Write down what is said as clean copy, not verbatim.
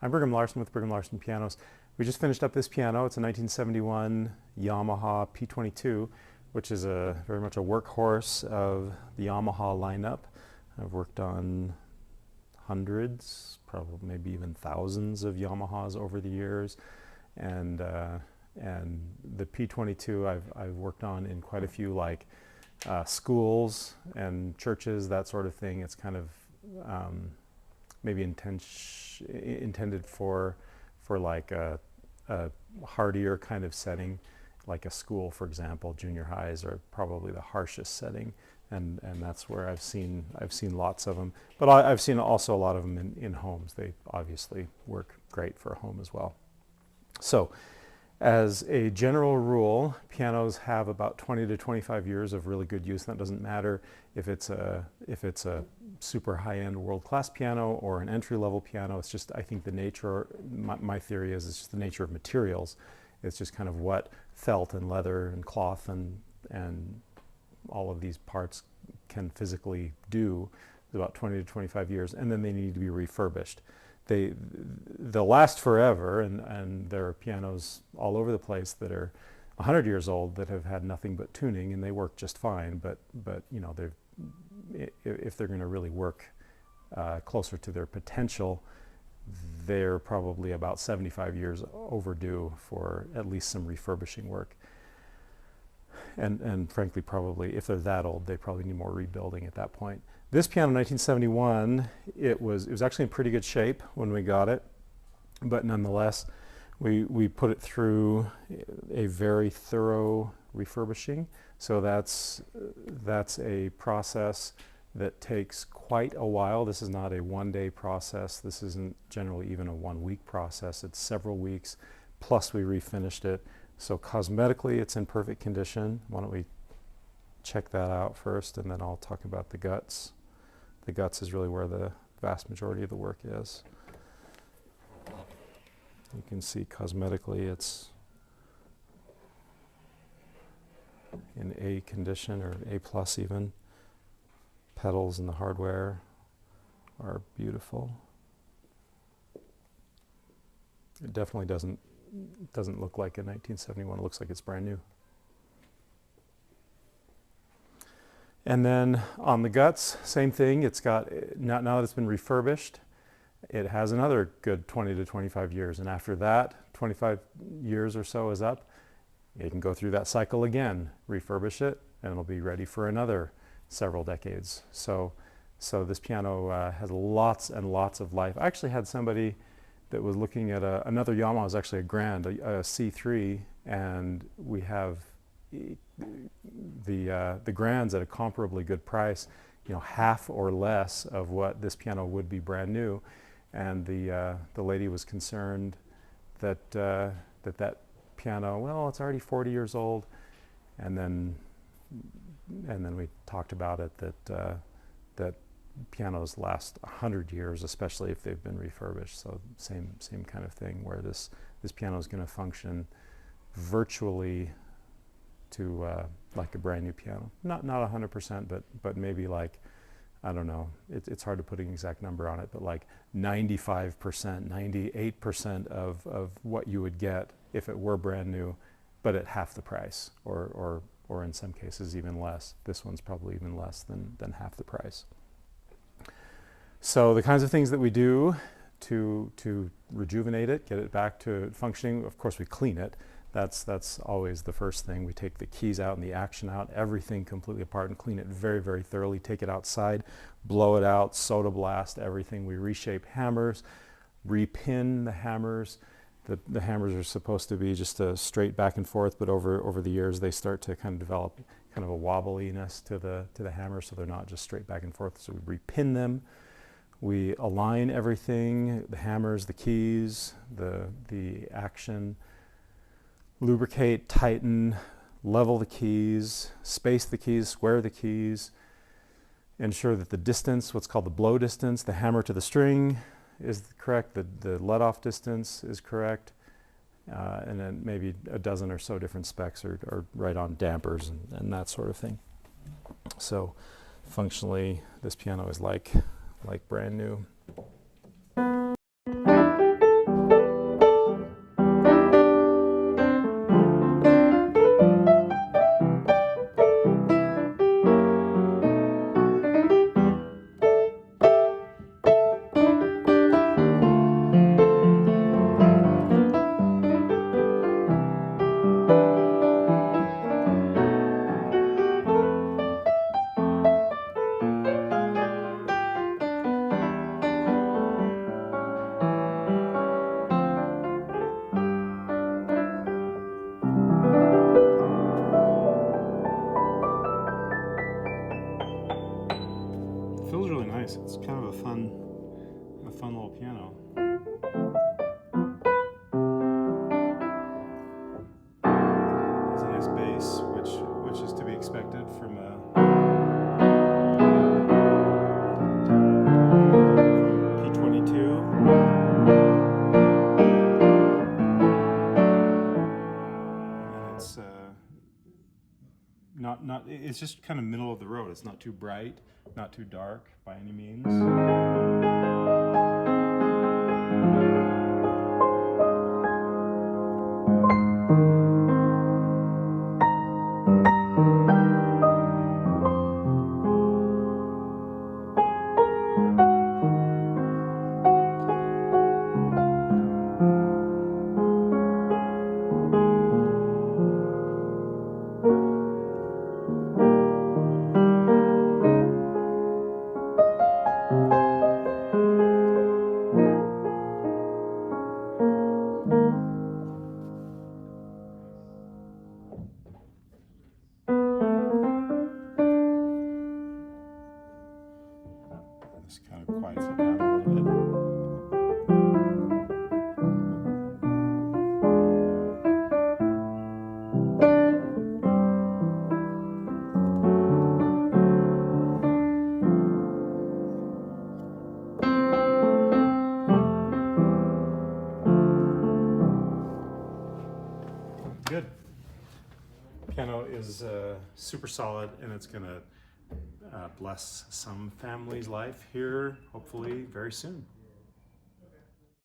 I'm Brigham Larson with Brigham Larson Pianos. We just finished up this piano. It's a 1971 Yamaha P22, which is very much a workhorse of the Yamaha lineup. I've worked on hundreds, probably maybe even thousands of Yamahas over the years, and the P22 I've worked on in quite a few, like schools and churches, that sort of thing. It's kind of maybe intended for like a hardier kind of setting, like a school, for example. Junior highs are probably the harshest setting, and that's where I've seen lots of them. But I've seen also a lot of them in homes. They obviously work great for a home as well. So, as a general rule, pianos have about 20 to 25 years of really good use. And that doesn't matter if it's a super high-end world-class piano or an entry-level piano. It's just, I think the nature, my theory is, it's just the nature of materials. It's just kind of what felt and leather and cloth and all of these parts can physically do. About 20 to 25 years, and then they need to be refurbished. They'll last forever, and there are pianos all over the place that are 100 years old that have had nothing but tuning, and they work just fine. But you know, if they're going to really work closer to their potential, they're probably about 75 years overdue for at least some refurbishing work. And frankly, probably if they're that old, they probably need more rebuilding at that point. This piano, 1971, it was actually in pretty good shape when we got it, but nonetheless, we put it through a very thorough refurbishing. So that's a process that takes quite a while. This is not a one-day process. This isn't generally even a one-week process. It's several weeks, plus we refinished it. So cosmetically, it's in perfect condition. Why don't we check that out first, and then I'll talk about the guts. The guts is really where the vast majority of the work is. You can see cosmetically it's in A condition, or A plus even. Pedals and the hardware are beautiful. It definitely doesn't look like a 1971. It looks like it's brand new. And then on the guts, same thing. It's got, now that it's been refurbished, it has another good 20 to 25 years. And after that, 25 years or so is up, you can go through that cycle again, refurbish it, and it'll be ready for another several decades. So this piano has lots and lots of life. I actually had somebody that was looking at another Yamaha. It was actually a Grand, a C3, and we have the Grands at a comparably good price, you know, half or less of what this piano would be brand new. And the lady was concerned that that piano, well, it's already 40 years old, and then we talked about it, that pianos last 100 years, especially if they've been refurbished. So same kind of thing, where this piano is going to function virtually to like a brand new piano. Not 100%, but maybe like, I don't know, it's hard to put an exact number on it, but like 95%, 98% of what you would get if it were brand new, but at half the price, or in some cases even less. This one's probably even less than half the price. So the kinds of things that we do to rejuvenate it, get it back to functioning, of course we clean it. That's always the first thing. We take the keys out and the action out, everything completely apart, and clean it very, very thoroughly. Take it outside, blow it out, soda blast everything. We reshape hammers, repin the hammers. The hammers are supposed to be just a straight back and forth, but over the years they start to kind of develop kind of a wobbliness to the hammer, so they're not just straight back and forth. So we repin them. We align everything, the hammers, the keys, the action. Lubricate, tighten, level the keys, space the keys, square the keys, ensure that the distance, what's called the blow distance, the hammer to the string is correct, the let-off distance is correct, and then maybe a dozen or so different specs are right on dampers and that sort of thing. So functionally, this piano is like brand new. piano. There's a nice bass, which is to be expected from P22. And it's it's just kind of middle of the road. It's not too bright, not too dark by any means. This kind of quiets it down a little bit. Good. Piano is super solid, and it's going to bless some family's life here, hopefully very soon.